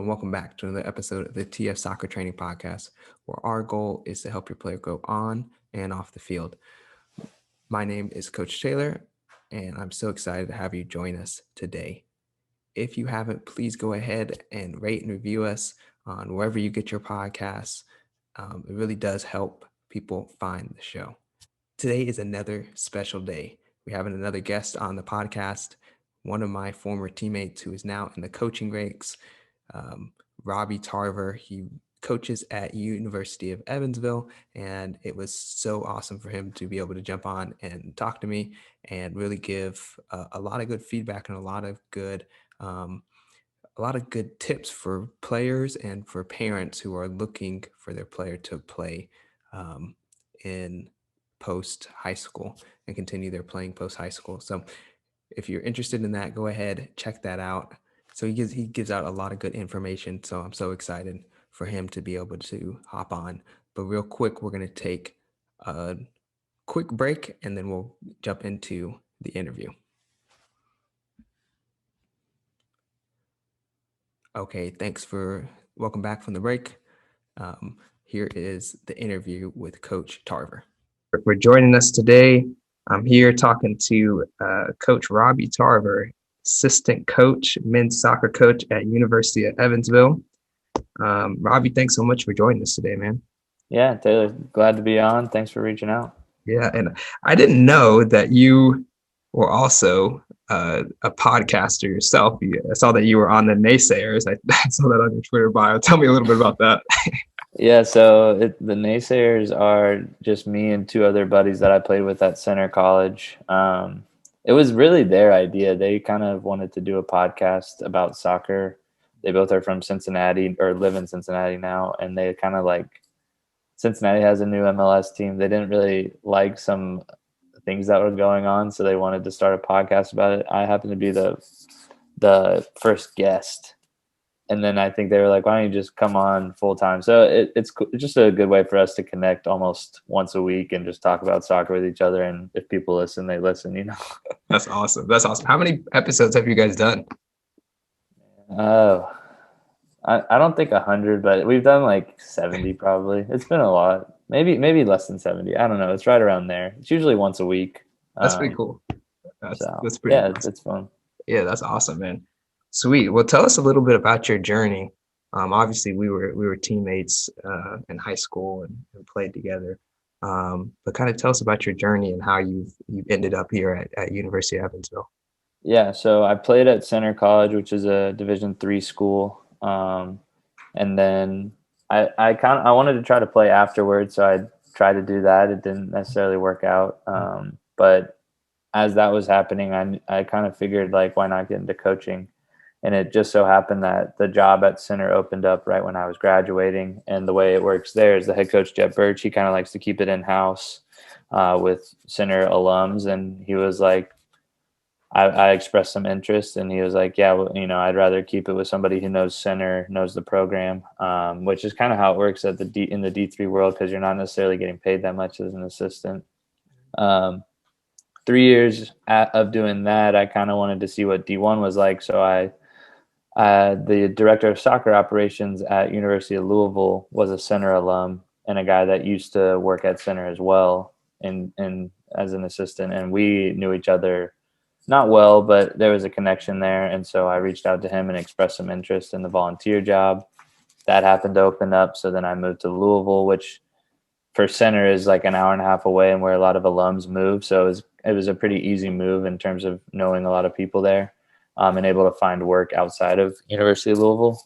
and welcome back to another episode of the TF Soccer Training Podcast, where our goal is to help your player go on and off the field. My name is Coach Taylor, and I'm so excited to have you join us today. If you haven't, please go ahead and rate and review us on wherever you get your podcasts. It really does help people find the show. Today is another special day. We're having another guest on the podcast, one of my former teammates who is now in the coaching ranks. Robbe Tarver. He coaches at University of Evansville, and it was so awesome for him to be able to jump on and talk to me and really give a lot of good feedback and a lot of good tips for players and for parents who are looking for their player to play in post high school and continue their playing post high school. So if you're interested in that, go ahead, check that out. So he gives out a lot of good information. So I'm so excited for him to be able to hop on. But real quick, we're going to take a quick break and then we'll jump into the interview. Okay, welcome back from the break. Here is the interview with Coach Tarver. For joining us today, I'm here talking to Coach Robbe Tarver, assistant coach, men's soccer coach at University of Evansville. Robbe, thanks so much for joining us today, man. Yeah, Taylor, glad to be on. Thanks for reaching out. Yeah, and I didn't know that you were also a podcaster yourself. I saw that you were on the Naysayers. I saw that on your Twitter bio. Tell me a little bit about that. Yeah, so the Naysayers are just me and two other buddies that I played with at Center College. It was really their idea. They kind of wanted to do a podcast about soccer. They both are from Cincinnati or live in Cincinnati now, and they kind of like Cincinnati has a new MLS team. They didn't really like some things that were going on, so they wanted to start a podcast about it. I happened to be the first guest. And then I think they were like, why don't you just come on full time? So it's just a good way for us to connect almost once a week and just talk about soccer with each other. And if people listen, they listen, you know. That's awesome. That's awesome. How many episodes have you guys done? Oh, I don't think 100, but we've done like 70 probably. It's been a lot. Maybe less than 70. I don't know. It's right around there. It's usually once a week. That's pretty cool. That's pretty yeah, awesome. it's fun. Yeah, that's awesome, man. Sweet. Well, tell us a little bit about your journey. Obviously, we were teammates in high school and played together. But kind of tell us about your journey and how you've ended up here at University of Evansville. Yeah, so I played at Center College, which is a Division III school, and then I wanted to try to play afterwards, so I tried to do that. It didn't necessarily work out, but as that was happening, I kind of figured like, why not get into coaching? And it just so happened that the job at Center opened up right when I was graduating. And the way it works there is the head coach, Jet Birch, he kind of likes to keep it in-house with Center alums. And he was like, I expressed some interest, and he was like, yeah, well, I'd rather keep it with somebody who knows Center, knows the program, which is kind of how it works in the D3 world, because you're not necessarily getting paid that much as an assistant. 3 years of doing that, I kind of wanted to see what D1 was like. So the director of soccer operations at University of Louisville was a Center alum and a guy that used to work at Center as well and as an assistant. And we knew each other not well, but there was a connection there. And so I reached out to him and expressed some interest in the volunteer job. That happened to open up. So then I moved to Louisville, which for Center is like an hour and a half away and where a lot of alums move. So it was a pretty easy move in terms of knowing a lot of people there. And able to find work outside of University of Louisville.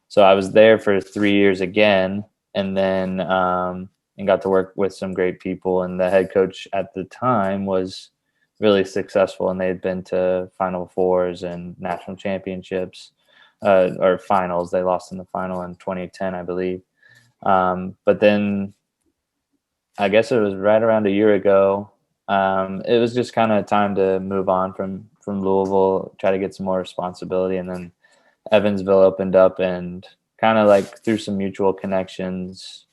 So I was there for 3 years again, and then and got to work with some great people. And the head coach at the time was really successful, and they had been to Final Fours and national championships or finals. They lost in the final in 2010, I believe. But then I guess it was right around a year ago. It was just kind of time to move on from Louisville, try to get some more responsibility. And then Evansville opened up, and kind of like through some mutual connections,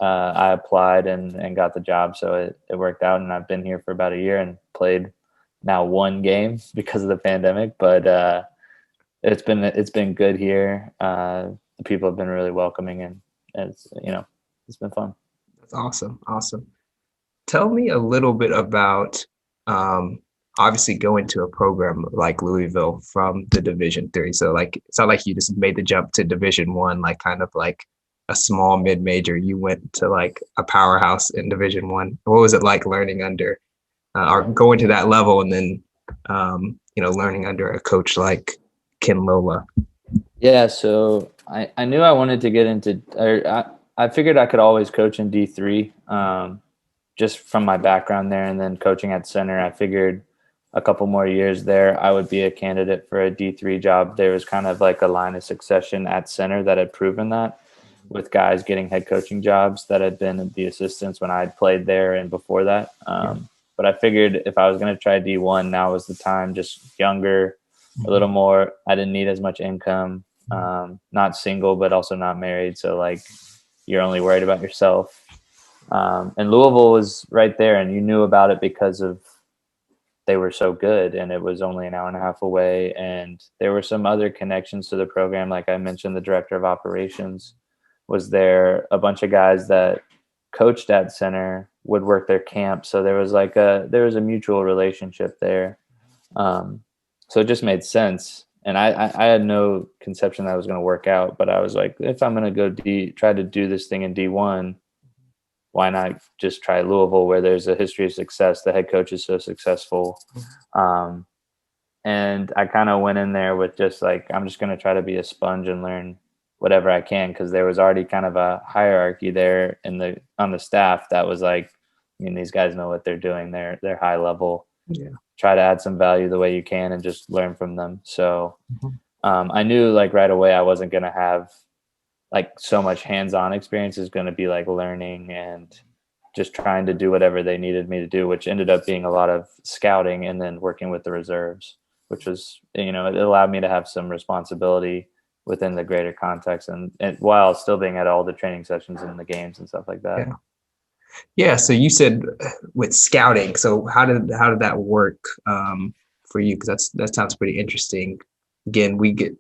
I applied and got the job. So it worked out, and I've been here for about a year and played now one game because of the pandemic. But It's been good here. The people have been really welcoming, and it's it's been fun. That's awesome. Awesome. Tell me a little bit about um, obviously going to a program like Louisville from the Division 3. So like it's not like you just made the jump to Division 1, like kind of like a small mid-major. You went to like a powerhouse in Division 1. What was it like learning under or going to that level and then learning under a coach like Ken Lola? Yeah, so I knew I wanted to get into, or I figured I could always coach in D3, just from my background there, and then coaching at center. I figured a couple more years there, I would be a candidate for a D3 job. There was kind of like a line of succession at center that had proven that, with guys getting head coaching jobs that had been the assistants when I had played there and before that. But I figured if I was going to try D1, now was the time. Just younger, a little more. I didn't need as much income. Not single, but also not married. So like, you're only worried about yourself. And Louisville was right there, and you knew about it because of they were so good, and it was only an hour and a half away. And there were some other connections to the program. Like I mentioned, the director of operations was there. A bunch of guys that coached at center would work their camp. So there was a mutual relationship there. So it just made sense. And I had no conception that was going to work out, but I was like, if I'm going to go try to do this thing in D1, why not just try Louisville, where there's a history of success? The head coach is so successful. And I kind of went in there with just like, I'm just going to try to be a sponge and learn whatever I can, because there was already kind of a hierarchy there on the staff that was like, I mean, these guys know what they're doing. They're high level. Yeah. Try to add some value the way you can and just learn from them. So I knew like right away I wasn't going to have like so much hands-on experience. Is going to be like learning and just trying to do whatever they needed me to do, which ended up being a lot of scouting and then working with the reserves, which was, it allowed me to have some responsibility within the greater context and while still being at all the training sessions and the games and stuff like that. Yeah. Yeah. So you said with scouting. So how did that work for you? Because that sounds pretty interesting. Again, we get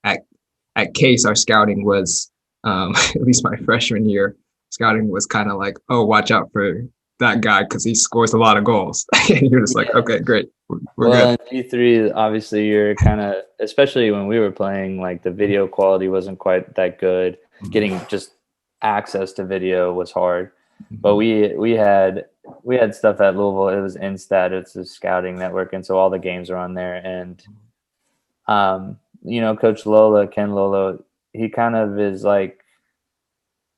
at Case, our scouting was at least my freshman year. Scouting was kind of like, oh, watch out for that guy because he scores a lot of goals. And you're just like, okay, great, we're good. In D3, obviously, you're kind of, especially when we were playing, like the video quality wasn't quite that good. Getting just access to video was hard. But we had stuff at Louisville. It was Instat. It's a scouting network, and so all the games are on there. And Coach Lola, Ken Lola, he kind of is like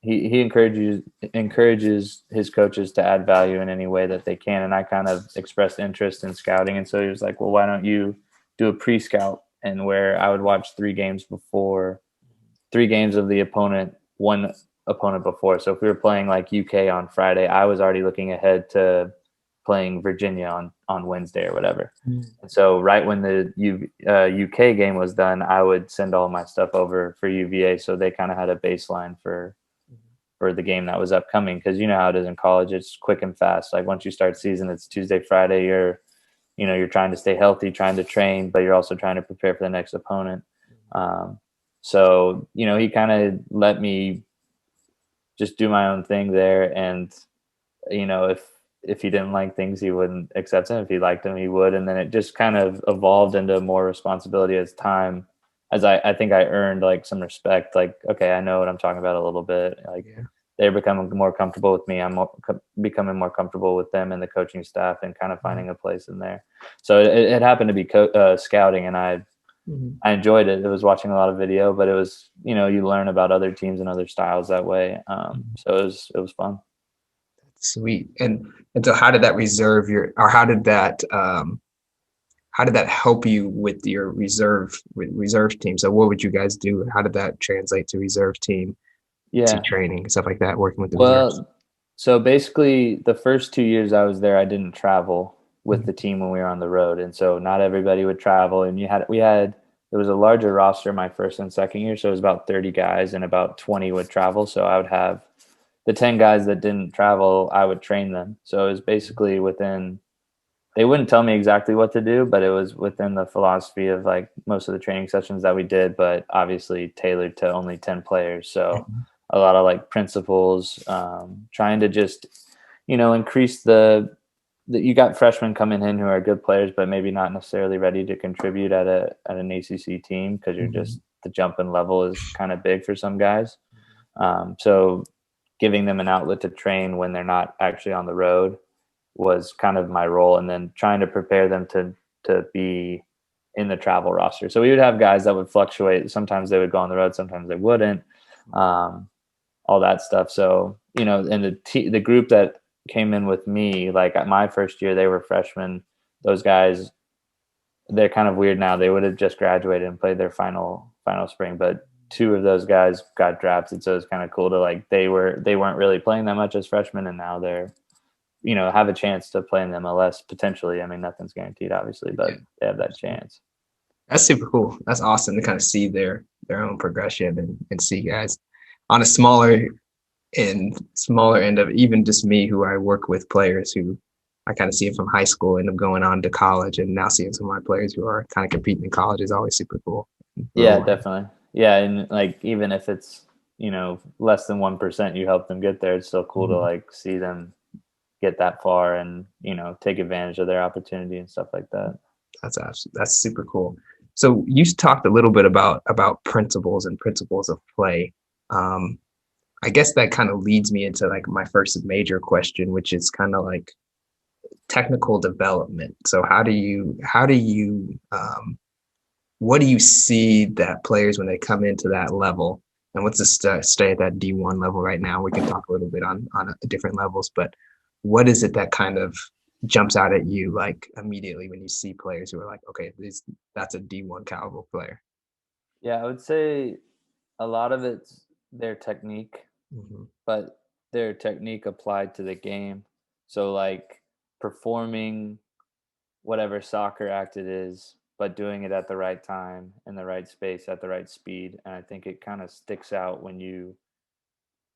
he encourages his coaches to add value in any way that they can. And I kind of expressed interest in scouting, and so he was like, "Well, why don't you do a pre-scout?" And where I would watch 3 games of the one opponent before. So if we were playing like UK on Friday, I was already looking ahead to playing Virginia on Wednesday or whatever. And so right when the UK game was done, I would send all my stuff over for UVA, so they kind of had a baseline for the game that was upcoming, because you know how it is in college. It's quick and fast. Like once you start season, it's Tuesday, Friday. You're trying to stay healthy, trying to train, but you're also trying to prepare for the next opponent. So he kind of let me just do my own thing there. And, if he didn't like things, he wouldn't accept them. If he liked them, he would. And then it just kind of evolved into more responsibility as time, as I think I earned like some respect. Like, okay, I know what I'm talking about a little bit. Like they're becoming more comfortable with me. I'm becoming more comfortable with them and the coaching staff, and kind of finding a place in there. So it happened to be scouting, and I enjoyed it. It was watching a lot of video, but it was, you learn about other teams and other styles that way. So it was fun. Sweet. And so how did that how did that help you with your reserve team? So what would you guys do? How did that translate to reserve team, to training, stuff like that, working with the reserves? So basically the first 2 years I was there, I didn't travel with the team when we were on the road. And so not everybody would travel, and there was a larger roster my first and second year. So it was about 30 guys and about 20 would travel. So I would have the 10 guys that didn't travel, I would train them. So it was basically within they wouldn't tell me exactly what to do, but it was within the philosophy of like most of the training sessions that we did, but obviously tailored to only 10 players. So Mhm. a lot of like principles, trying to just, increase the you got freshmen coming in who are good players, but maybe not necessarily ready to contribute at an ACC team because you're Mhm. just the jump in level is kind of big for some guys. So giving them an outlet to train when they're not actually on the road was kind of my role, and then trying to prepare them to be in the travel roster. So we would have guys that would fluctuate. Sometimes they would go on the road, sometimes they wouldn't. Um, all that stuff. So and the group that came in with me, like at my first year, they were freshmen. Those guys, they're kind of weird now. They would have just graduated and played their final spring, but two of those guys got drafted, so it's kind of cool to like they weren't really playing that much as freshmen, and now they're have a chance to play in the MLS potentially. I mean, nothing's guaranteed, obviously, Yeah, but they have that absolutely. chance. That's super cool. That's awesome to kind of see their own progression and see guys on a smaller end of even just me who I work with players who I kind of see it from high school, end up going on to college, and now seeing some of my players who are kind of competing in college is always super cool. Yeah, Rewarding. definitely. Yeah, and like even if it's less than 1%, you help them get there. It's still cool to Mhm. like see them get that far and take advantage of their opportunity and stuff like that. That's super cool. So you talked a little bit about principles and principles of play. Um, I guess that kind of leads me into like my first major question, which is kind of like technical development. So what do you see that players when they come into that level, and what's the stay at that D1 level right now? We can talk a little bit on different levels, but what is it that kind of jumps out at you like immediately when you see players who are like, okay, that's a D1 caliber player? Yeah, I would say a lot of it's their technique, Mm-hmm. but their technique applied to the game. So like performing whatever soccer act it is, but doing it at the right time in the right space at the right speed. And I think it kind of sticks out when you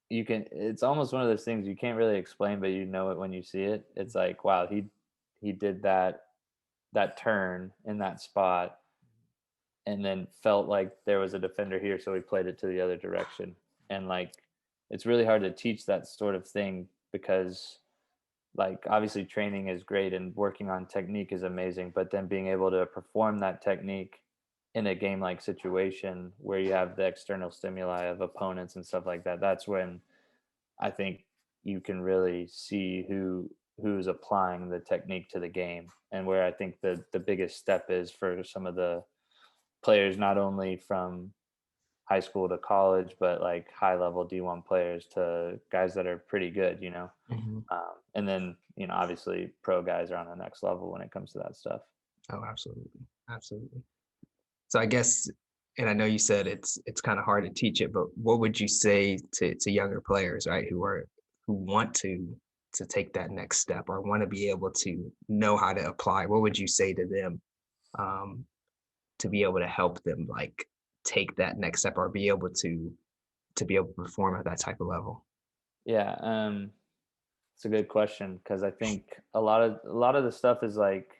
can it's almost one of those things you can't really explain, but you know it when you see it. It's like, wow, he did that turn in that spot and then felt like there was a defender here, so he played it to the other direction. And like it's really hard to teach that sort of thing because like obviously training is great and working on technique is amazing, but then being able to perform that technique in a game like situation where you have the external stimuli of opponents and stuff like that, that's when I think you can really see who's applying the technique to the game, and where I think the biggest step is for some of the players, not only from high school to college, but like high level D1 players to guys that are pretty good, Mm-hmm. and then obviously pro guys are on the next level when it comes to that stuff. Oh, absolutely, absolutely. So I guess, and I know you said it's kind of hard to teach it, but what would you say to younger players, right, who want to take that next step or want to be able to know how to apply? What would you say to them um, to be able to help them like take that next step or be able to perform at that type of level? Yeah, it's a good question because I think a lot of the stuff is like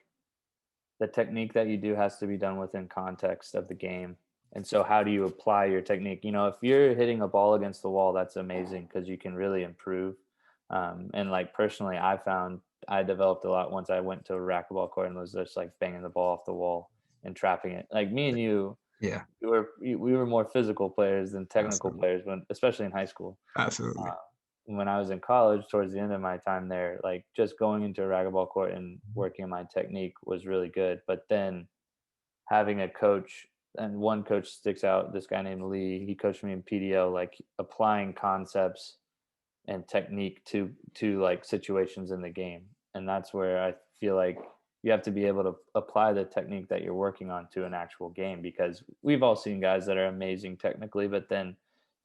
the technique that you do has to be done within context of the game. And so how do you apply your technique? If you're hitting a ball against the wall, that's amazing because you can really improve. And like personally, I found I developed a lot once I went to a racquetball court and was just like banging the ball off the wall and trapping it. Like me and you, Yeah, we were more physical players than technical absolutely, players when, especially in high school. absolutely. Uh, when I was in college, towards the end of my time there, like just going into a racquetball court and working on my technique was really good. But then having a coach, and one coach sticks out, this guy named Lee, he coached me in PDO, like applying concepts and technique to like situations in the game. And that's where I feel like you have to be able to apply the technique that you're working on to an actual game, because we've all seen guys that are amazing technically, but then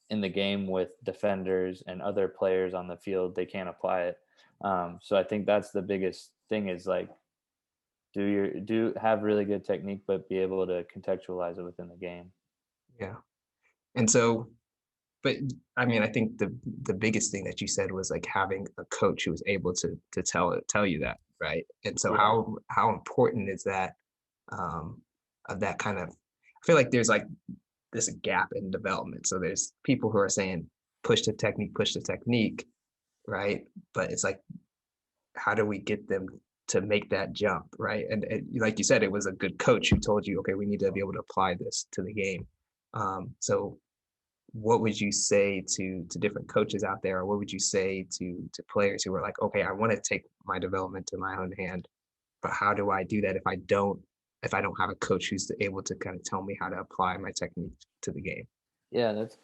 in the game with defenders and other players on the field, they can't apply it. So I think that's the biggest thing is like do have really good technique, but be able to contextualize it within the game. Yeah, and so but I mean, I think the biggest thing that you said was like having a coach who was able to tell you that. right? And so Yeah. how important is that, of that kind of, I feel like there's like this gap in development. So there's people who are saying push the technique, right? But it's like, how do we get them to make that jump, right? And like you said, it was a good coach who told you, okay, we need to be able to apply this to the game. So what would you say to different coaches out there, or what would you say to players who are like, okay, I want to take my development to my own hand, but how do I do that if I don't have a coach who's able to kind of tell me how to apply my technique to the game? Yeah, that's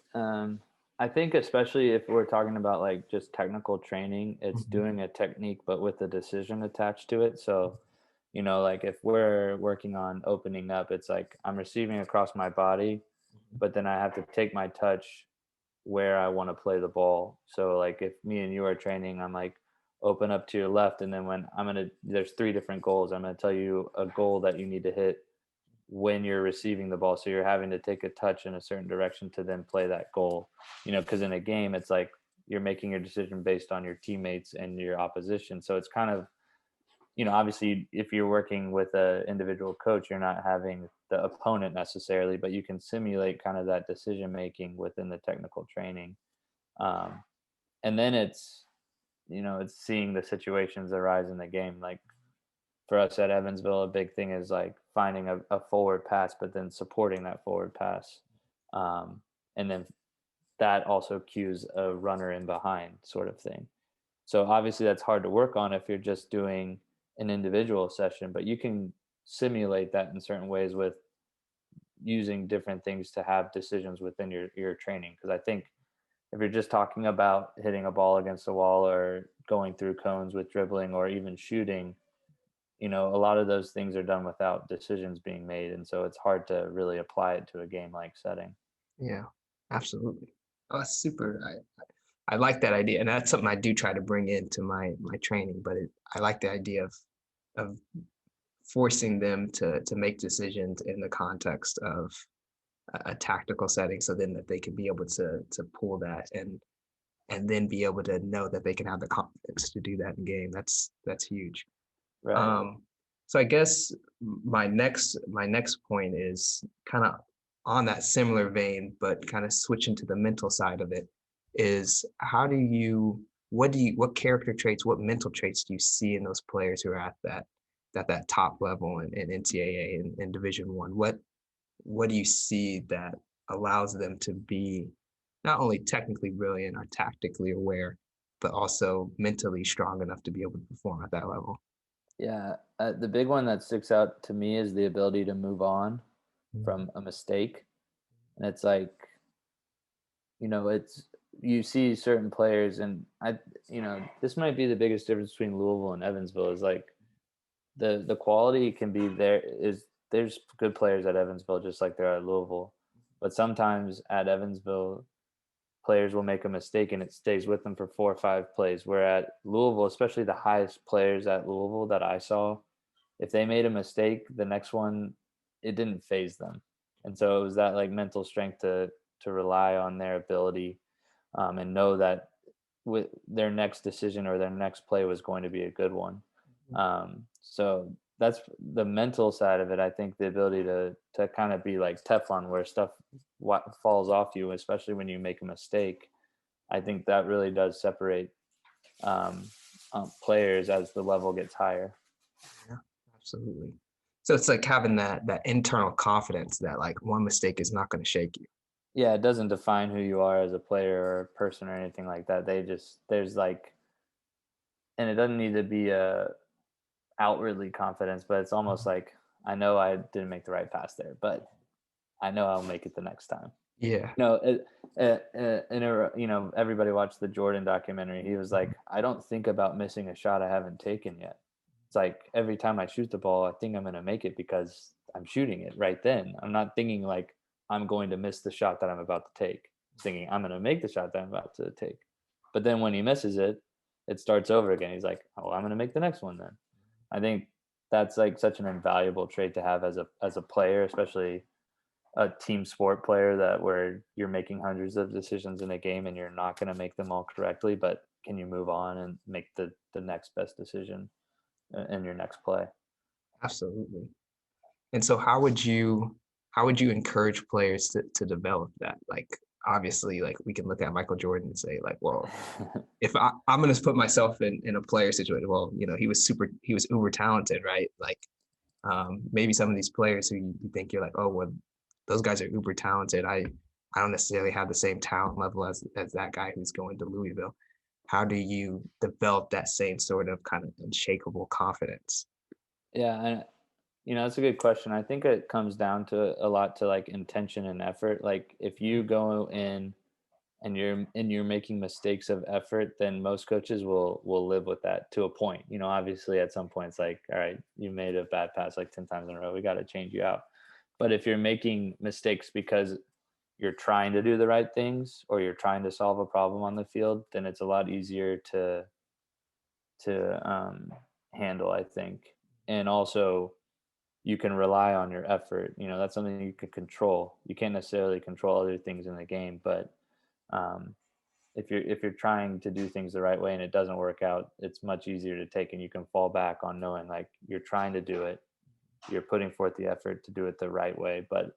I think especially if we're talking about like just technical training, it's Mhm. doing a technique but with a decision attached to it. So, like if we're working on opening up, it's like I'm receiving across my body, but then I have to take my touch where I want to play the ball. So like if me and you are training, I'm like open up to your left, and then when there's three different goals. I'm gonna tell you a goal that you need to hit when you're receiving the ball. So you're having to take a touch in a certain direction to then play that goal, because in a game, it's like you're making your decision based on your teammates and your opposition. So it's kind of, obviously if you're working with an individual coach, you're not having the opponent necessarily, but you can simulate kind of that decision making within the technical training. Um, and then it's seeing the situations arise in the game. Like for us at Evansville, a big thing is like finding a forward pass, but then supporting that forward pass. And then that also cues a runner in behind sort of thing. So obviously that's hard to work on if you're just doing an individual session, but you can simulate that in certain ways with using different things to have decisions within your training. Because I think if you're just talking about hitting a ball against a wall or going through cones with dribbling or even shooting, a lot of those things are done without decisions being made. And so it's hard to really apply it to a game like setting. Yeah, absolutely. Oh, that's super. I like that idea, and that's something I do try to bring into my training. But I like the idea of forcing them to make decisions in the context of a tactical setting, so then that they can be able to pull that and then be able to know that they can have the confidence to do that in game. That's huge. Right. Um, so I guess my next point is kind of on that similar vein, but kind of switching to the mental side of it, is how do you what character traits, what mental traits do you see in those players who are at that top level in NCAA and in Division One? What do you see that allows them to be not only technically brilliant or tactically aware, but also mentally strong enough to be able to perform at that level? Yeah. The big one that sticks out to me is the ability to move on Mhm. from a mistake. And it's like, it's you see certain players, and this might be the biggest difference between Louisville and Evansville is like the quality can be there's good players at Evansville just like there are at Louisville. But sometimes at Evansville, players will make a mistake and it stays with them for 4 or 5 plays. Where at Louisville, especially the highest players at Louisville that I saw, if they made a mistake, the next one, it didn't phase them. And so it was that like mental strength to rely on their ability, and know that with their next decision or their next play was going to be a good one. So that's the mental side of it. I think the ability to kind of be like Teflon, where stuff falls off you, especially when you make a mistake. I think that really does separate um, players as the level gets higher. Yeah, absolutely. So it's like having that internal confidence that like one mistake is not going to shake you. Yeah, it doesn't define who you are as a player or a person or anything like that. There's like, and it doesn't need to be a outwardly confidence, but it's almost Mhm. like I know I didn't make the right pass there, but I know I'll make it the next time. Yeah. Everybody watched the Jordan documentary. He was Mhm. like, I don't think about missing a shot I haven't taken yet. It's like every time I shoot the ball, I think I'm going to make it because I'm shooting it right then. I'm not thinking like I'm going to miss the shot that I'm about to take. I'm thinking I'm going to make the shot that I'm about to take. But then when he misses it, it starts over again. He's like, oh, I'm going to make the next one then. I think that's like such an invaluable trait to have as a player, especially a team sport player, that where you're making hundreds of decisions in a game and you're not going to make them all correctly, but can you move on and make the next best decision? in your next play. Absolutely. And so how would you encourage players to develop that? Like obviously like we can look at Michael Jordan and say like, well, if I'm gonna put myself in a player situation, well, he was uber talented, right? Like maybe some of these players who you think you're like, oh well, those guys are uber talented. I don't necessarily have the same talent level as that guy who's going to Louisville. How do you develop that same sort of kind of unshakable confidence? Yeah, and that's a good question. I think it comes down to a lot to like intention and effort. Like if you go in and you're making mistakes of effort, then most coaches will live with that to a point. Obviously at some point it's like, all right, you made a bad pass like 10 times in a row. We got to change you out. But if you're making mistakes because you're trying to do the right things or you're trying to solve a problem on the field, then it's a lot easier to handle, I think. And also you can rely on your effort. That's something you can control. You can't necessarily control other things in the game, but um, if you're trying to do things the right way and it doesn't work out, it's much easier to take, and you can fall back on knowing like you're trying to do it, you're putting forth the effort to do it the right way. But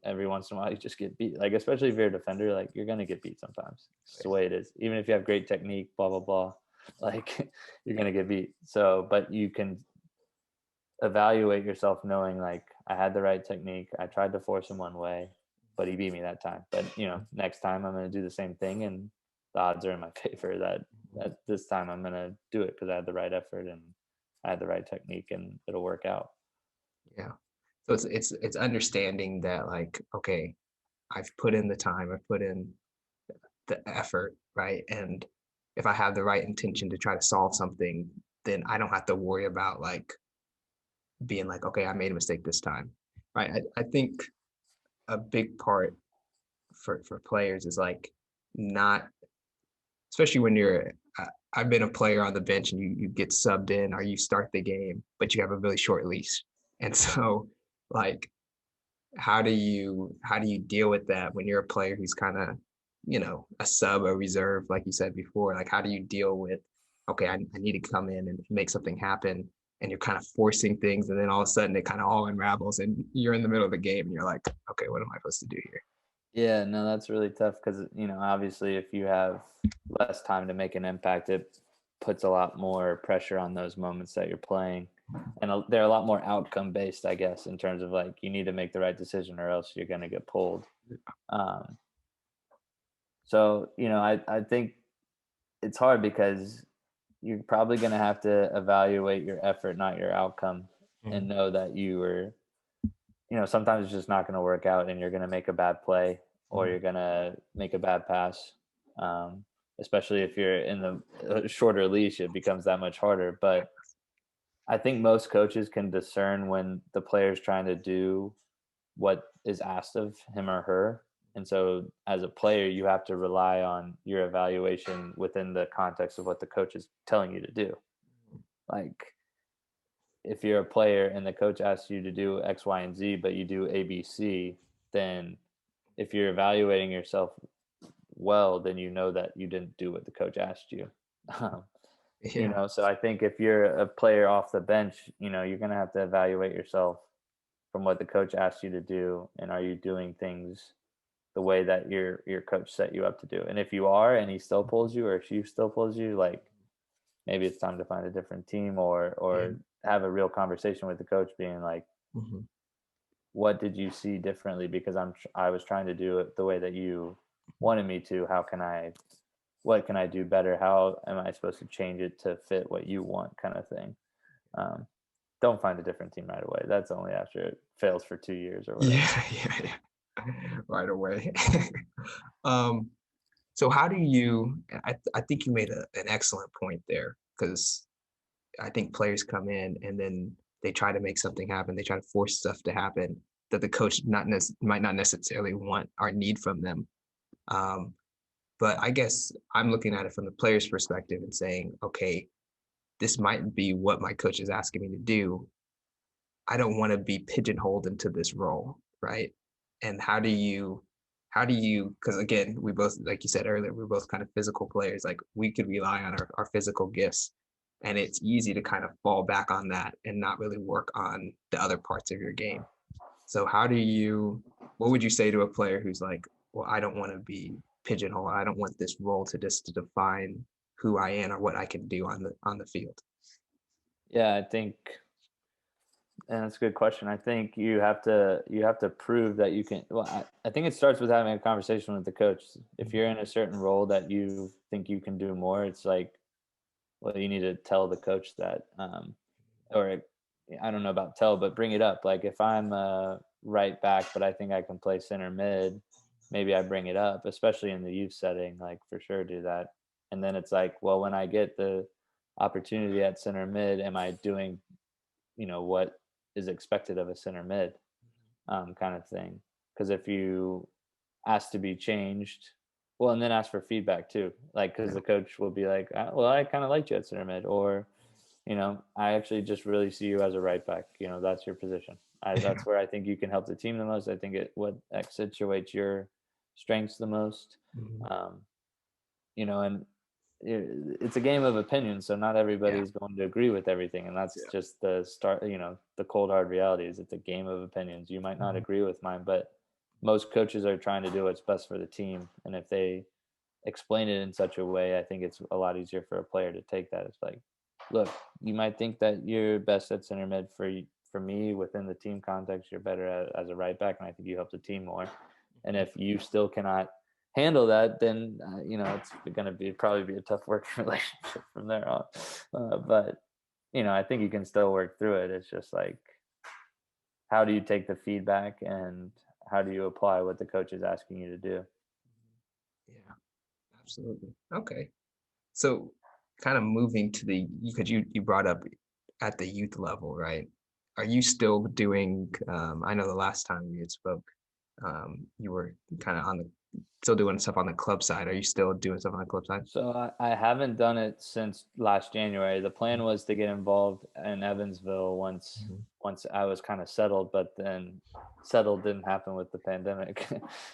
every once in a while you just get beat. Like especially if you're a defender, like you're gonna get beat sometimes. It's just the way it is. Even if you have great technique, blah blah blah, like you're gonna get beat. So, but you can evaluate yourself knowing like I had the right technique. I tried to force him one way, but he beat me that time. But next time I'm going to do the same thing, and the odds are in my favor that this time I'm going to do it because I had the right effort and I had the right technique, and it'll work out. Yeah. So it's understanding that like, okay, I've put in the time, I've put in the effort, right? And if I have the right intention to try to solve something, then I don't have to worry about like being like, okay, I made a mistake this time. Right. I think a big part for players is like not, especially when I've been a player on the bench and you get subbed in or you start the game, but you have a really short leash. And so like how do you deal with that when you're a player who's kind of a sub or reserve like you said before, like how do you deal with, okay, I need to come in and make something happen, and you're kind of forcing things and then all of a sudden it kind of all unravels and you're in the middle of the game and you're like, okay, what am I supposed to do here? Yeah, no, that's really tough because obviously if you have less time to make an impact, it puts a lot more pressure on those moments that you're playing, and they're a lot more outcome based, I guess, in terms of like you need to make the right decision or else you're going to get pulled. Um, so I think it's hard because you're probably going to have to evaluate your effort, not your outcome, and know that you were sometimes it's just not going to work out and you're going to make a bad play or you're going to make a bad pass. Especially if you're in the shorter leash, it becomes that much harder. But I think most coaches can discern when the player's trying to do what is asked of him or her. And so as a player, you have to rely on your evaluation within the context of what the coach is telling you to do. Like if you're a player and the coach asks you to do X, Y, and Z, but you do A, B, C, then if you're evaluating yourself well, then you know that you didn't do what the coach asked you. Um, Yeah. so I think if you're a player off the bench, you're going to have to evaluate yourself from what the coach asked you to do. And are you doing things the way that your coach set you up to do? And if you are, and he still pulls you or she still pulls you, like maybe it's time to find a different team or have a real conversation with the coach being like, Mhm. what did you see differently? Because I was trying to do it the way that you wanted me to. What can I do better? How am I supposed to change it to fit what you want, kind of thing? Um, don't find a different team right away. That's only after it fails for 2 years or whatever. Yeah, yeah. Right away. um so how do you, I think you made an excellent point there, because I think players come in and then they try to make something happen. They try to force stuff to happen that the coach might not necessarily want or need from them. Um, but I guess I'm looking at it from the player's perspective and saying, okay, this might be what my coach is asking me to do. I don't want to be pigeonholed into this role, right? And how do you, because again, we both, like you said earlier, we're both kind of physical players. Like we could rely on our physical gifts. and it's easy to kind of fall back on that and not really work on the other parts of your game. So what would you say to a player who's like, well, I don't want to be pigeonholed. I don't want this role to define who I am or what I can do on the field. Yeah, I think, and that's a good question. I think you have to prove that you can. Well, I think it starts with having a conversation with the coach. If you're in a certain role that you think you can do more, it's like, well, you need to tell the coach that, or I don't know about tell, but bring it up. Like if I'm right back, but I think I can play center mid, maybe I bring it up, especially in the youth setting. Like for sure, do that. And then it's like, well, when I get the opportunity at center mid, am I doing, what is expected of a center mid, kind of thing? Because if you ask to be changed, well, and then ask for feedback too, like because the coach will be like, well, I kind of liked you at center mid, or I actually just really see you as a right back. That's your position. That's where I think you can help the team the most. I think what accentuates your strengths the most. Mhm. And it's a game of opinions, so not Yeah. everybody's going to agree with everything, and that's Yeah. just the start. The cold hard reality is it's a game of opinions. You might not Mhm. agree with mine, but most coaches are trying to do what's best for the team, and if they explain it in such a way, I think it's a lot easier for a player to take that. It's like, look, you might think that you're best at center mid. For me, within the team context, you're better as a right back, and I think you help the team more. And if you still cannot handle that, then it's going to probably be a tough working relationship from there on. But I think you can still work through it. It's just like, how do you take the feedback and how do you apply what the coach is asking you to do? Yeah, absolutely. Okay. So kind of moving to because you brought up at the youth level, right? Are you still doing, I know the last time we had spoke, you were kind of still doing stuff on the club side. Are you still doing stuff on the club side? So I haven't done it since last January. The plan Mhm. was to get involved in Evansville once Mhm. once I was kind of settled, but then settled didn't happen with the pandemic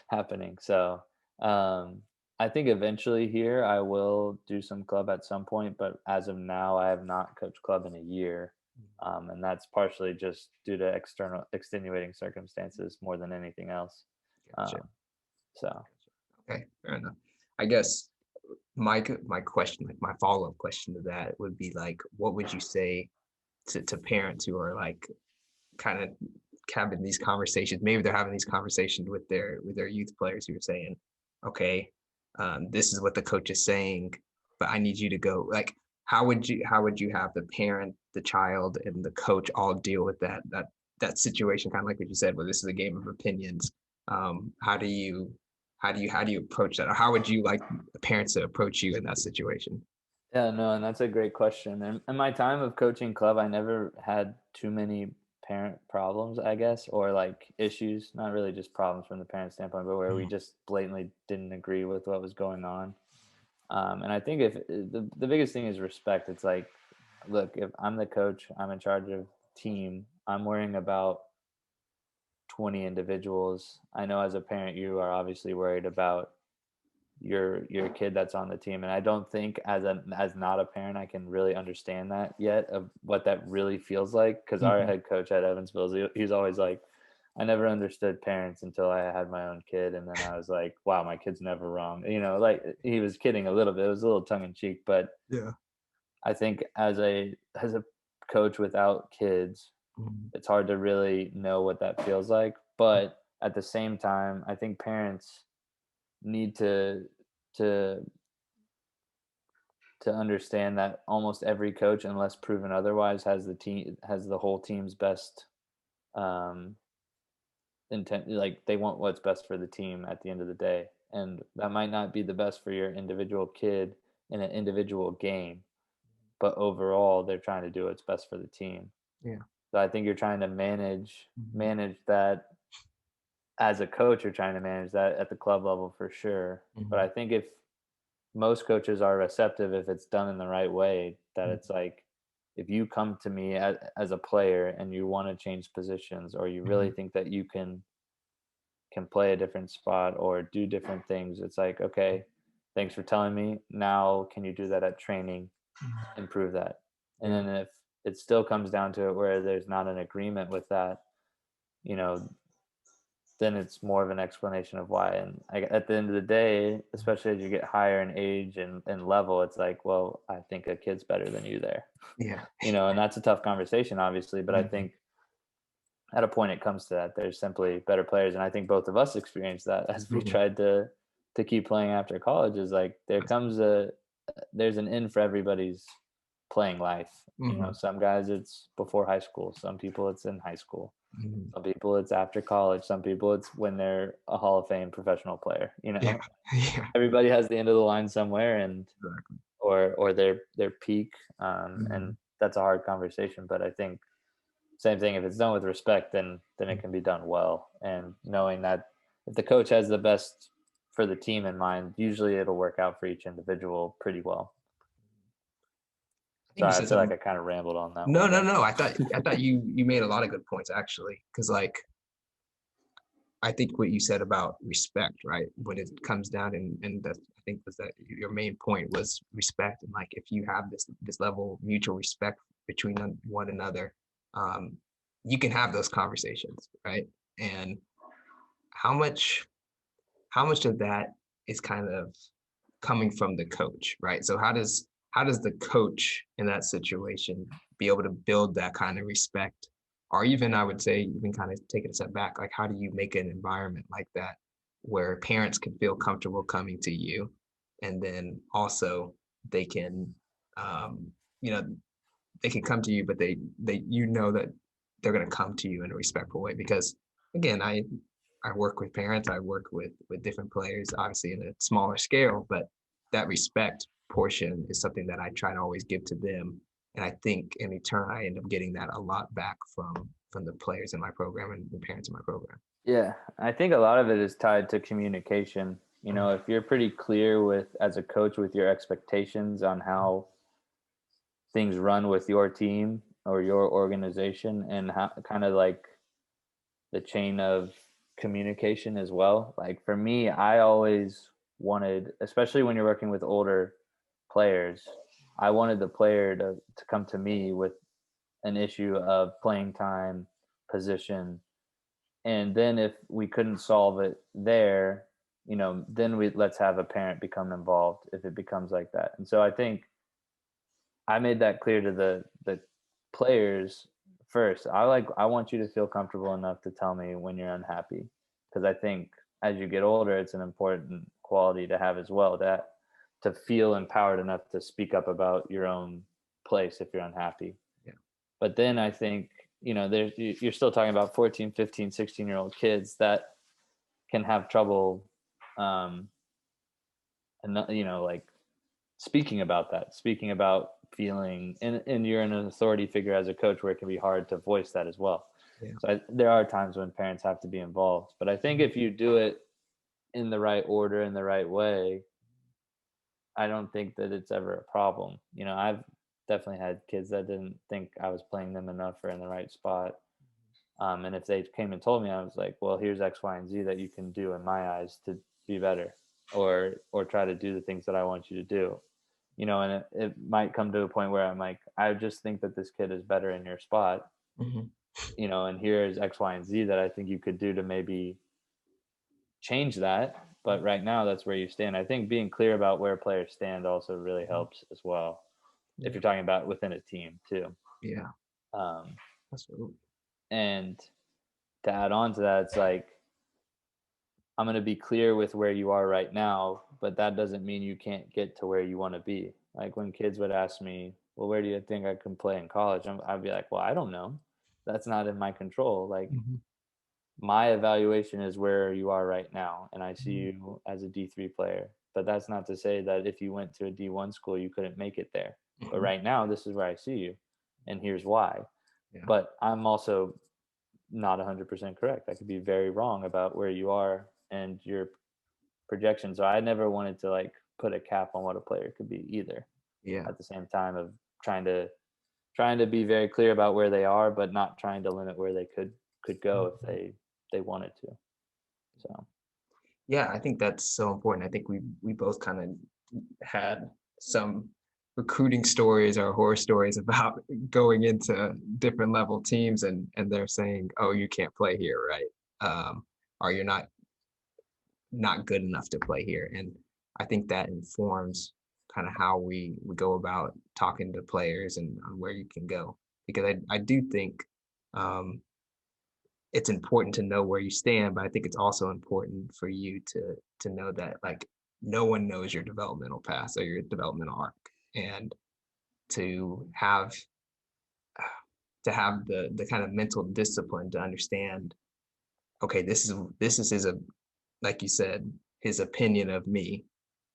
happening. So I think eventually here I will do some club at some point, but as of now, I have not coached club in a year. And that's partially just due to external extenuating circumstances more than anything else. Gotcha. Um, so Okay, fair enough. I guess my question, like my follow-up question to that would be like, what would you say to parents who are like kind of having these conversations? Maybe they're having these conversations with their youth players who are saying, okay, this is what the coach is saying, but I need you to go. Like, how would you have the parent, the child, and the coach all deal with that situation? Kind of like what you said, where this is a game of opinions. How do you approach that, or how would you like the parents to approach you in that situation? Yeah, no, and that's a great question. And in my time of coaching club, I never had too many parent problems, I guess, or like issues, not really just problems from the parent standpoint, but where we Mhm. just blatantly didn't agree with what was going on. And I think if the biggest thing is respect. It's like, look, if I'm the coach, I'm in charge of team, I'm worrying about 20 individuals. I know as a parent, you are obviously worried about your kid that's on the team, and I don't think as not a parent I can really understand that yet of what that really feels like, because our Mhm. head coach at Evansville, he's always like, I never understood parents until I had my own kid, and then I was like, wow, my kid's never wrong, like he was kidding a little bit. It was a little tongue-in-cheek, but Yeah. I think as a coach without kids, Mhm. it's hard to really know what that feels like. But at the same time, I think parents need to understand that almost every coach, unless proven otherwise, has the whole team's best um, intent. Like they want what's best for the team at the end of the day, and that might not be the best for your individual kid in an individual game, but overall, they're trying to do what's best for the team. Yeah. So I think you're trying to manage Mhm. manage that as a coach. You're trying to manage that at the club level for sure. But Mhm. I think if most coaches are receptive, if it's done in the right way, that Mhm. it's like, if you come to me as a player and you want to change positions, or you really Mhm. think that you can play a different spot or do different things, it's like, okay, thanks for telling me. Now can you do that at training? Mhm. Improve that. And then if it still comes down to it where there's not an agreement with that, you know, then it's more of an explanation of why. And at the end of the day, especially as you get higher in age and level, it's like, well, I think a kid's better than you there, Yeah. and that's a tough conversation, obviously. But I Mhm. think at a point it comes to that. There's simply better players. And I think both of us experienced that as we Mhm. tried to keep playing after college, is like there's an end for everybody's playing life. Mhm. Some guys it's before high school, some people it's in high school. Mhm. Some people it's after college. Some people it's when they're a Hall of Fame professional player. Yeah. Yeah. Everybody has the end of the line somewhere, and Exactly. or their peak. And Mhm. that's a hard conversation. But I think same thing. If it's done with respect, then it can be done well. And knowing that if the coach has the best for the team in mind, usually it'll work out for each individual pretty well. I think you Sorry, I said feel like something. I kind of rambled on that No, one, no, but no. I thought you made a lot of good points actually, because like I think what you said about respect, right? When it comes down and that I think was that your main point was respect, and like if you have this level of mutual respect between one another, um, you can have those conversations, right? And how much how much of that is kind of coming from the coach, right? So how does the coach in that situation be able to build that kind of respect? Or even I would say even kind of take it a step back, like how do you make an environment like that where parents can feel comfortable coming to you and then also they can um, you know, they can come to you, but they that they're gonna come to you in a respectful way because again, I work with parents, I work with different players, obviously in a smaller scale, but that respect portion is something that I try to always give to them. And I think in return, I end up getting that a lot back from the players in my program and the parents in my program. yeah, I think a lot of it is tied to communication. If you're pretty clear with as a coach with your expectations on how things run with your team or your organization, and how kind of like the chain of communication as well. Like for me, I always wanted, especially when you're working with older players, I wanted the player to come to me with an issue of playing time, position, and then if we couldn't solve it there, then let's have a parent become involved if it becomes like that. And so I think I made that clear to the players first. I want you to feel comfortable enough to tell me when you're unhappy, because I think as you get older, it's an important quality to have as well, that to feel empowered enough to speak up about your own place if you're unhappy. Yeah. But then I think, you're still talking about 14, 15, 16-year-old kids that can have trouble, and like speaking about feeling, and you're an authority figure as a coach where it can be hard to voice that as well. Yeah. So there are times when parents have to be involved, but I think if you do it in the right order, in the right way, I don't think that it's ever a problem. I've definitely had kids that didn't think I was playing them enough or in the right spot. And if they came and told me, I was like, well, here's X, Y, and Z that you can do in my eyes to be better, or try to do the things that I want you to do. And it might come to a point where I'm like, I just think that this kid is better in your spot, Mhm. and here's X, Y, and Z that I think you could do to maybe change that. But right now, that's where you stand. I think being clear about where players stand also really Mhm. helps as well, if Yeah. you're talking about within a team too. Yeah. Um, Absolutely. and to add on to that, it's like, I'm going to be clear with where you are right now, but that doesn't mean you can't get to where you want to be. Like when kids would ask me, well, where do you think I can play in college? I'd be like, well, I don't know. That's not in my control. Like Mhm. my evaluation is where you are right now, and I see Mhm. you as a D3 player. But that's not to say that if you went to a D1 school, you couldn't make it there. But Mhm. right now, this is where I see you, and here's why. Yeah. But I'm also not 100% correct. I could be very wrong about where you are and your projection. So I never wanted to like put a cap on what a player could be either. Yeah. At the same time of trying to be very clear about where they are, but not trying to limit where they could go if Mhm. they wanted to. So Yeah, I think that's so important. I think we both kind of had some recruiting stories or horror stories about going into different level teams and they're saying, oh, you can't play here, right? Or you're not good enough to play here. And I think that informs kind of how we go about talking to players and where you can go. Because I do think it's important to know where you stand, but I think it's also important for you to know that like no one knows your developmental path or your developmental arc. And to have the kind of mental discipline to understand, okay, this is his, like you said, his opinion of me,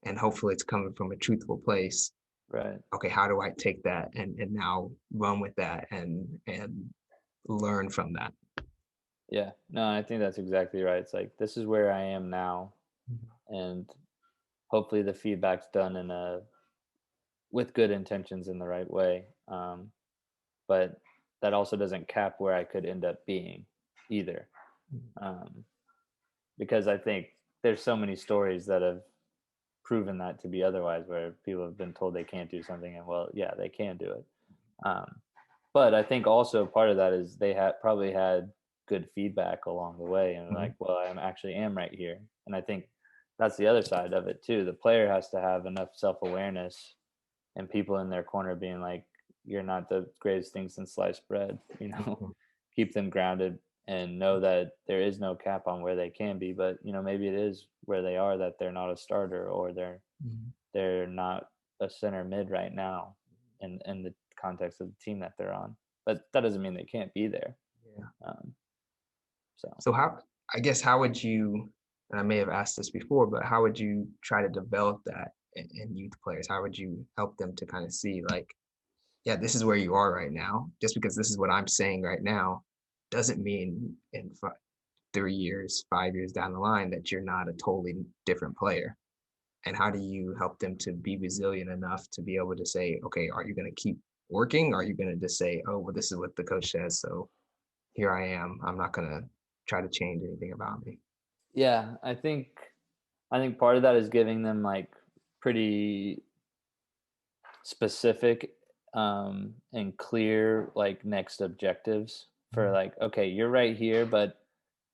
and hopefully it's coming from a truthful place. Right. Okay, how do I take that and now run with that and learn from that? Yeah. No, I think that's exactly right. It's like, this is where I am now, Mhm. and hopefully the feedback's done with good intentions in the right way. But that also doesn't cap where I could end up being either. Um, because I think there's so many stories that have proven that to be otherwise, where people have been told they can't do something, and well, yeah, they can do it. Um, but I think also part of that is they had probably had good feedback along the way, and like, Mhm. well, am right here. And I think that's the other side of it too. The player has to have enough self-awareness and people in their corner being like, you're not the greatest thing since sliced bread, Mhm. keep them grounded and know that there is no cap on where they can be. But maybe it is where they are that they're not a starter, or Mhm. they're not a center mid right now in the context of the team that they're on. But that doesn't mean they can't be there. Yeah. Um, so So I guess how would you, and I may have asked this before, but how would you try to develop that in youth players? How would you help them to kind of see like, yeah, this is where you are right now. Just because this is what I'm saying right now doesn't mean in 3 years, 5 years down the line that you're not a totally different player. And how do you help them to be resilient enough to be able to say, okay, are you going to keep working? Or are you going to just say, oh, well, this is what the coach says, so here I am. I'm not going to try to change anything about me. yeah, I think part of that is giving them like pretty specific and clear like next objectives for Mhm. like, okay, you're right here, but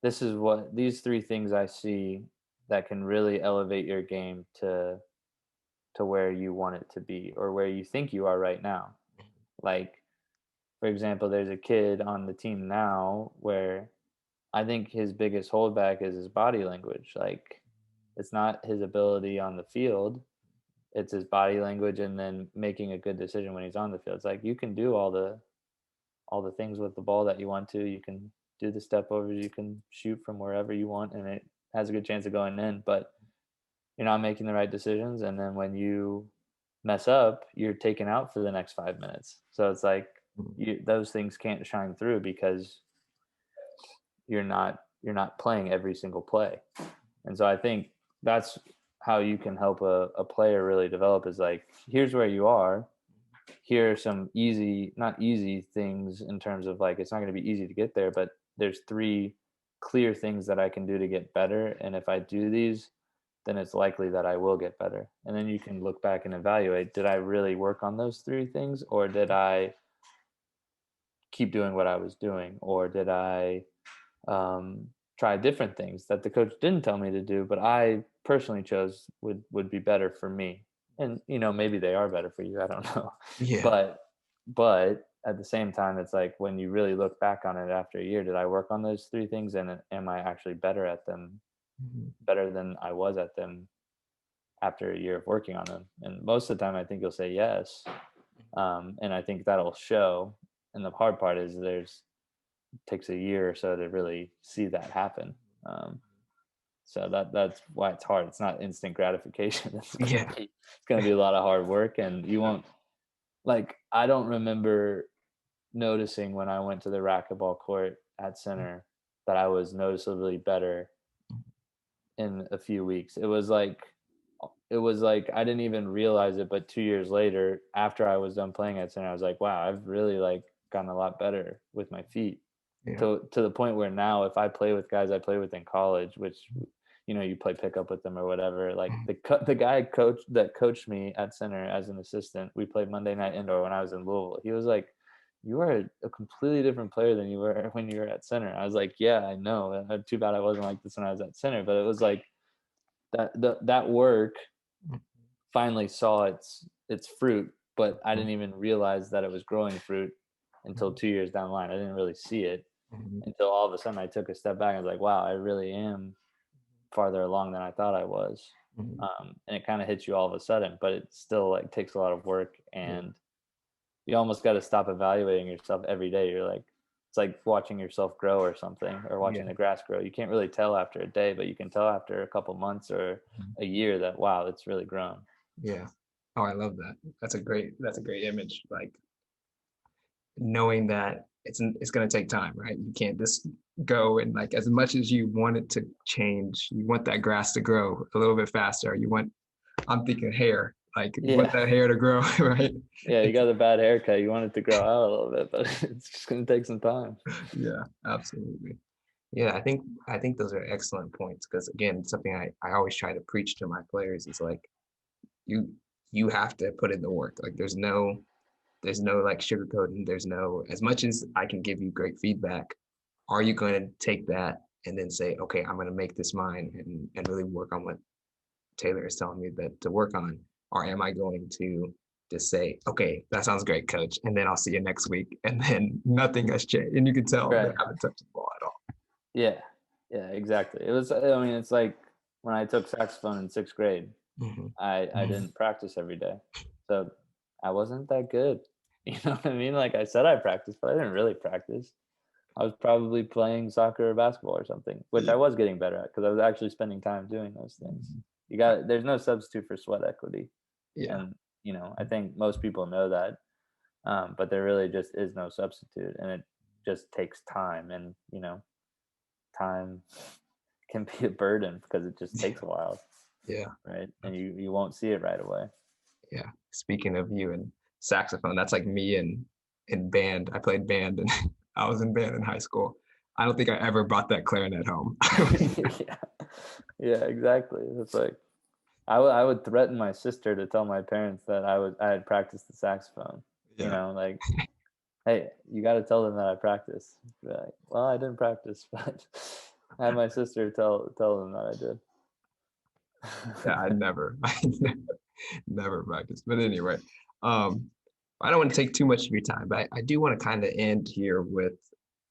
this is what these three things I see that can really elevate your game to where you want it to be, or where you think you are right now. Like, for example, there's a kid on the team now where I think his biggest holdback is his body language. Like, it's not his ability on the field, it's his body language, and then making a good decision when he's on the field. It's like, you can do all the things with the ball that you want to. You can do the step overs, you can shoot from wherever you want, and it has a good chance of going in, but you're not making the right decisions. And then when you mess up, you're taken out for the next 5 minutes. So it's like, those things can't shine through because you're not playing every single play. And so I think that's how you can help a player really develop, is like, here's where you are. Here are some easy, not easy things in terms of like, it's not going to be easy to get there, but there's three clear things that I can do to get better. And if I do these, then it's likely that I will get better. And then you can look back and evaluate, did I really work on those three things, or did I keep doing what I was doing, or did I um, try different things that the coach didn't tell me to do, but I personally chose would be better for me. And maybe they are better for you. I don't know, Yeah. but at the same time, it's like, when you really look back on it after a year, did I work on those three things, and am I actually better at them, Mhm. better than I was at them after a year of working on them? And most of the time, I think you'll say yes, and I think that'll show. And the hard part is takes a year or so to really see that happen. Um, so that's why it's hard. It's not instant gratification. Yeah. It's gonna be a lot of hard work, and you won't, like, I don't remember noticing when I went to the racquetball court at center that I was noticeably better in a few weeks. It was like I didn't even realize it, but 2 years later, after I was done playing at center, I was like, wow, I've really like gotten a lot better with my feet. Yeah. To the point where now, if I play with guys I play with in college, which you play pickup with them or whatever. Like the guy that coached me at center as an assistant, we played Monday night indoor when I was in Louisville. He was like, "You are a completely different player than you were when you were at center." I was like, "Yeah, I know. Too bad I wasn't like this when I was at center." But it was like that work finally saw its fruit, but I didn't even realize that it was growing fruit until 2 years down the line. I didn't really see it until all of a sudden I took a step back and was like, wow, I really am farther along than I thought I was. And it kind of hits you all of a sudden, but it still like takes a lot of work, and you almost got to stop evaluating yourself every day. You're like, it's like watching yourself grow or something, or watching the grass grow. You can't really tell after a day, but you can tell after a couple months or a year that, wow, it's really grown. Yeah. Oh, I love that. That's a great image. Like knowing that it's going to take time, right? You can't just go and like, as much as you want it to change, you want that grass to grow a little bit faster. I'm thinking hair, like you want that hair to grow, right? Yeah, you got a bad haircut. You want it to grow out a little bit, but it's just going to take some time. Yeah, absolutely. Yeah, I think those are excellent points, because again, something I always try to preach to my players is like you have to put in the work. Like there's no like sugarcoating. There's no, as much as I can give you great feedback, are you going to take that and then say, okay, I'm going to make this mine and really work on what Taylor is telling me that to work on? Or am I going to just say, okay, that sounds great, coach, and then I'll see you next week, and then nothing has changed, and you can tell they haven't touched the ball at all. Yeah, exactly. I mean, it's like when I took saxophone in 6th grade, I didn't practice every day, so I wasn't that good. You know what I mean? Like I said, I practiced, but I didn't really practice. I was probably playing soccer or basketball or something, which I was getting better at because I was actually spending time doing those things. There's no substitute for sweat equity. Yeah. And, I think most people know that, but there really just is no substitute, and it just takes time. And, time can be a burden because it just takes a while. Yeah. Right. And you won't see it right away. Yeah. Speaking of you and saxophone, that's like me in band. I played band and I was in band in high school. I don't think I ever brought that clarinet home. Yeah, exactly. It's like I would threaten my sister to tell my parents that I had practiced the saxophone. Yeah. Like, hey, you got to tell them that I practice. Like, well, I didn't practice, but I had my sister tell them that I did. Yeah, I never practiced. But anyway, I don't want to take too much of your time, but I do want to kind of end here with,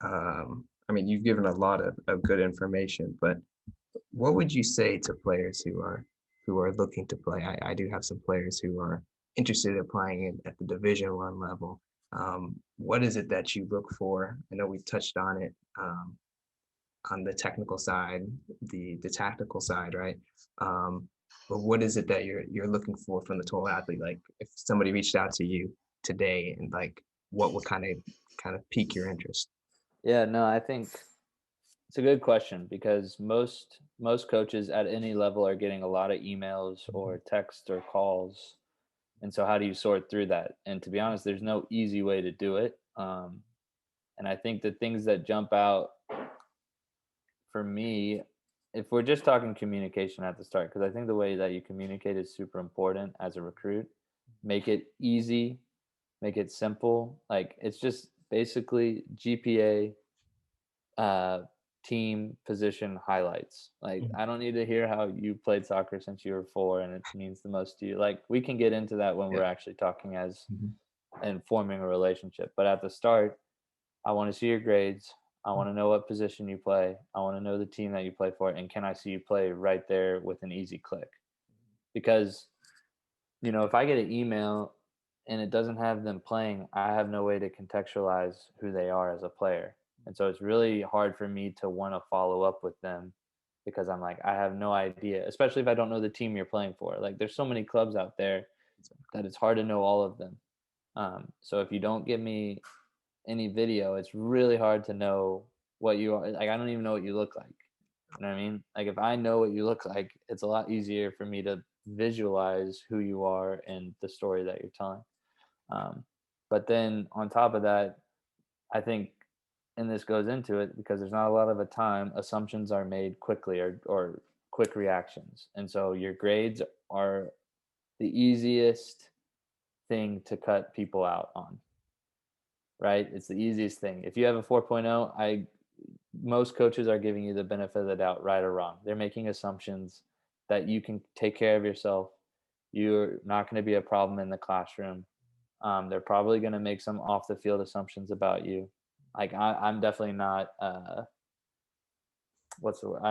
I mean, you've given a lot of good information, but what would you say to players who are looking to play? I do have some players who are interested in playing at the Division I level. What is it that you look for? I know we've touched on it, on the technical side, the tactical side, right? But what is it that you're looking for from the total athlete? Like if somebody reached out to you today, and like what would kind of pique your interest? Yeah, no, I think it's a good question because most coaches at any level are getting a lot of emails or texts or calls. And so how do you sort through that? And to be honest, there's no easy way to do it. And I think the things that jump out for me, if we're just talking communication at the start, because I think the way that you communicate is super important as a recruit. Make it easy, make it simple. Like it's just basically GPA, team position highlights. Like I don't need to hear how you played soccer since you were 4 and it means the most to you. Like we can get into that when we're actually talking as and forming a relationship. But at the start, I want to see your grades. I want to know what position you play. I want to know the team that you play for. And can I see you play right there with an easy click? Because, if I get an email and it doesn't have them playing, I have no way to contextualize who they are as a player. And so it's really hard for me to want to follow up with them because I'm like, I have no idea, especially if I don't know the team you're playing for. Like there's so many clubs out there that it's hard to know all of them. So if you don't give me any video, it's really hard to know what you are. Like I don't even know what you look like. You know what I mean? Like if I know what you look like, it's a lot easier for me to visualize who you are and the story that you're telling. But then on top of that, I think, and this goes into it because there's not a lot of a time, assumptions are made quickly or quick reactions. And so your grades are the easiest thing to cut people out on, right? It's the easiest thing. If you have a 4.0, most coaches are giving you the benefit of the doubt, right or wrong. They're making assumptions that you can take care of yourself. You're not going to be a problem in the classroom. They're probably going to make some off the field assumptions about you. Like I'm definitely not, what's the word?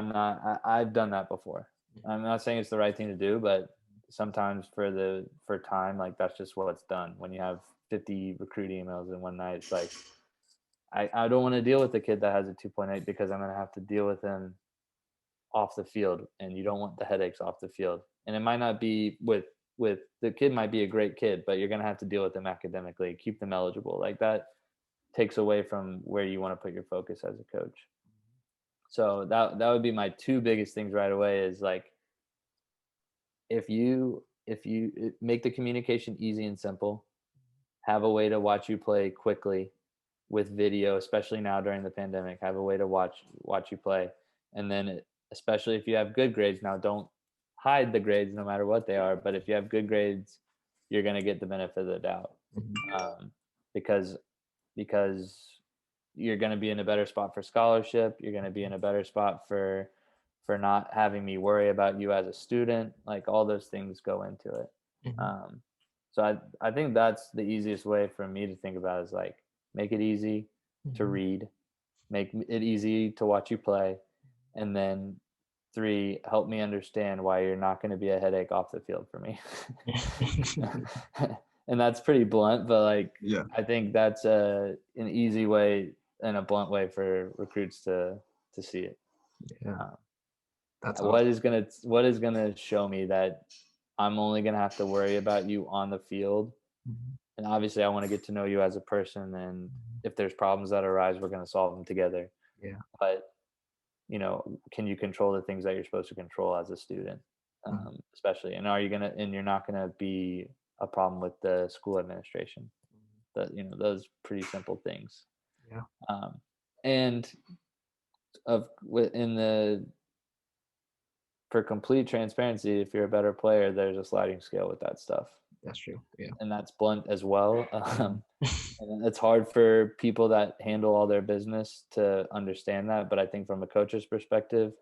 I've done that before. I'm not saying it's the right thing to do, but sometimes for time, like that's just what's done. When you have 50 recruit emails in one night, it's like, I don't want to deal with the kid that has a 2.8 because I'm going to have to deal with him off the field, and you don't want the headaches off the field. And it might not be with the kid might be a great kid, but you're going to have to deal with them academically, keep them eligible. Like that takes away from where you want to put your focus as a coach. So that would be my two biggest things right away is like, if you make the communication easy and simple, have a way to watch you play quickly with video, especially now during the pandemic, have a way to watch you play. And then especially if you have good grades, now don't hide the grades no matter what they are, but if you have good grades, you're going to get the benefit of the doubt. Because you're going to be in a better spot for scholarship. You're going to be in a better spot for not having me worry about you as a student. Like all those things go into it. So I think that's the easiest way for me to think about is like, make it easy to read, make it easy to watch you play. And then 3, help me understand why you're not going to be a headache off the field for me. And that's pretty blunt, but like, yeah, I think that's an easy way and a blunt way for recruits to see it. Yeah. That's awesome. What is gonna show me that I'm only gonna have to worry about you on the field. And obviously I want to get to know you as a person, and if there's problems that arise, we're going to solve them together. Yeah. But can you control the things that you're supposed to control as a student, especially? And you're not going to be a problem with the school administration. Those pretty simple things. Yeah. And for complete transparency, if you're a better player, there's a sliding scale with that stuff. That's true. Yeah. And that's blunt as well. And it's hard for people that handle all their business to understand that. But I think from a coach's perspective,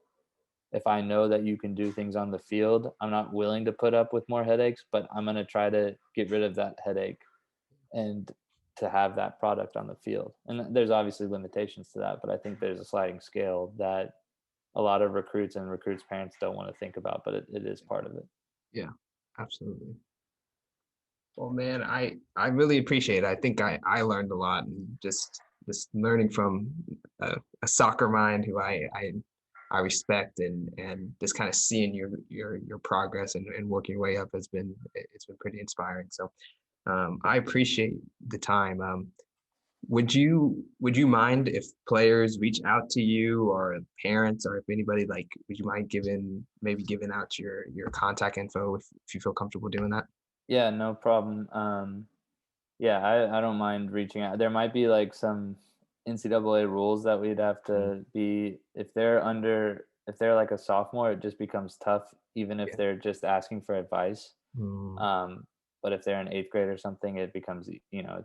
if I know that you can do things on the field, I'm not willing to put up with more headaches, but I'm going to try to get rid of that headache and to have that product on the field. And there's obviously limitations to that, but I think there's a sliding scale that a lot of recruits and recruits' parents don't want to think about, but it is part of it. Yeah, absolutely. Well, man, I really appreciate it. I think I learned a lot, and just learning from a soccer mind who I respect, and just kind of seeing your progress and working your way up it's been pretty inspiring. So I appreciate the time. Would you mind if players reach out to you, or parents, or if anybody, like, would you mind giving out your contact info if you feel comfortable doing that? Yeah, no problem. Yeah, I don't mind reaching out. There might be like some NCAA rules that we'd have to be, if they're like a sophomore, it just becomes tough, even if they're just asking for advice. But if they're in 8th grade or something, it becomes,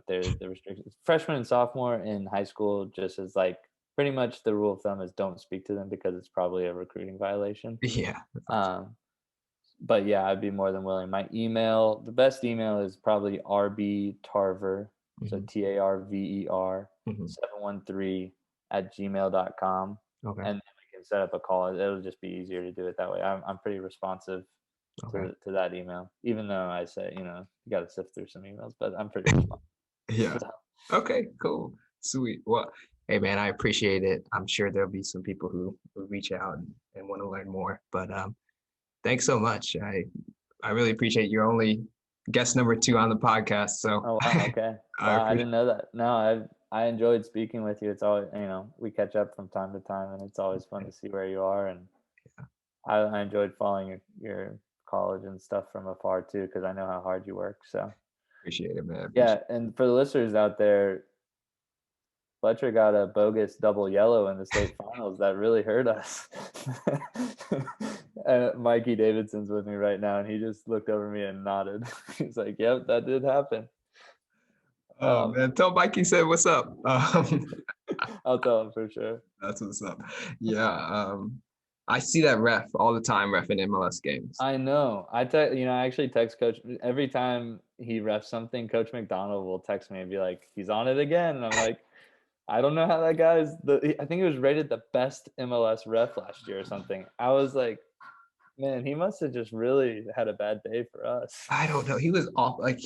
there's the restrictions. Freshman and sophomore in high school just is like pretty much the rule of thumb is don't speak to them because it's probably a recruiting violation. Yeah. But yeah, I'd be more than willing. My email, the best email is probably Robbe Tarver, so TARVER 713 @gmail.com. Okay. And then we can set up a call. It'll just be easier to do it that way. I'm pretty responsive to that email, even though I say, you got to sift through some emails, but I'm pretty responsive. Yeah. So. Okay, cool. Sweet. Well, hey man, I appreciate it. I'm sure there'll be some people who reach out and want to learn more, but thanks so much. I really appreciate you're only guest number 2 on the podcast. So oh wow, okay. Wow, I didn't know that. No, I enjoyed speaking with you. It's always, we catch up from time to time, and it's always fun to see where you are. And I enjoyed following your college and stuff from afar too, because I know how hard you work. So appreciate it, man. And for the listeners out there, Fletcher got a bogus double yellow in the state finals that really hurt us. Mikey Davidson's with me right now, and he just looked over me and nodded. He's like, "Yep, that did happen." Oh man, tell Mikey said what's up. I'll tell him for sure. That's what's up. Yeah, I see that ref all the time, ref in MLS games. I know. I actually text Coach every time he refs something. Coach McDonald will text me and be like, "He's on it again," and I'm like, "I don't know how that guy's I think he was rated the best MLS ref last year or something." I was like, man, he must have just really had a bad day for us. I don't know. He was off. Like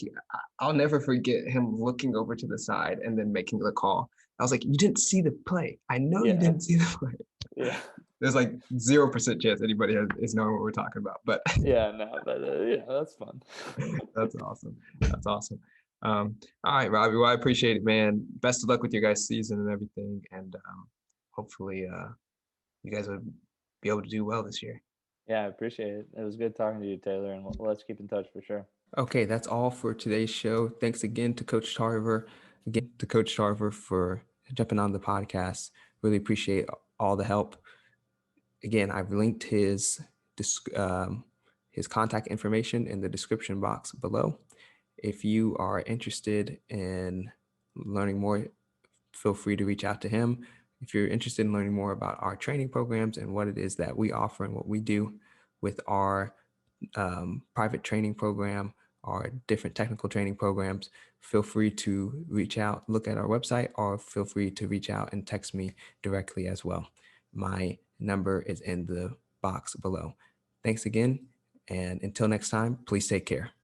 I'll never forget him looking over to the side and then making the call. I was like, "You didn't see the play. I know you didn't see the play." Yeah. There's like 0% chance anybody is knowing what we're talking about, but yeah, no, but that's fun. that's awesome. That's awesome. All right, Robbie. Well, I appreciate it, man. Best of luck with your guys' season and everything, and hopefully, you guys will be able to do well this year. Yeah, I appreciate it. It was good talking to you, Taylor, and let's keep in touch for sure. Okay, that's all for today's show. Thanks again to Coach Tarver, for jumping on the podcast. Really appreciate all the help. Again, I've linked his contact information in the description box below. If you are interested in learning more, feel free to reach out to him. If you're interested in learning more about our training programs and what it is that we offer and what we do with our private training program, our different technical training programs, feel free to reach out, look at our website, or feel free to reach out and text me directly as well. My number is in the box below. Thanks again. And until next time, please take care.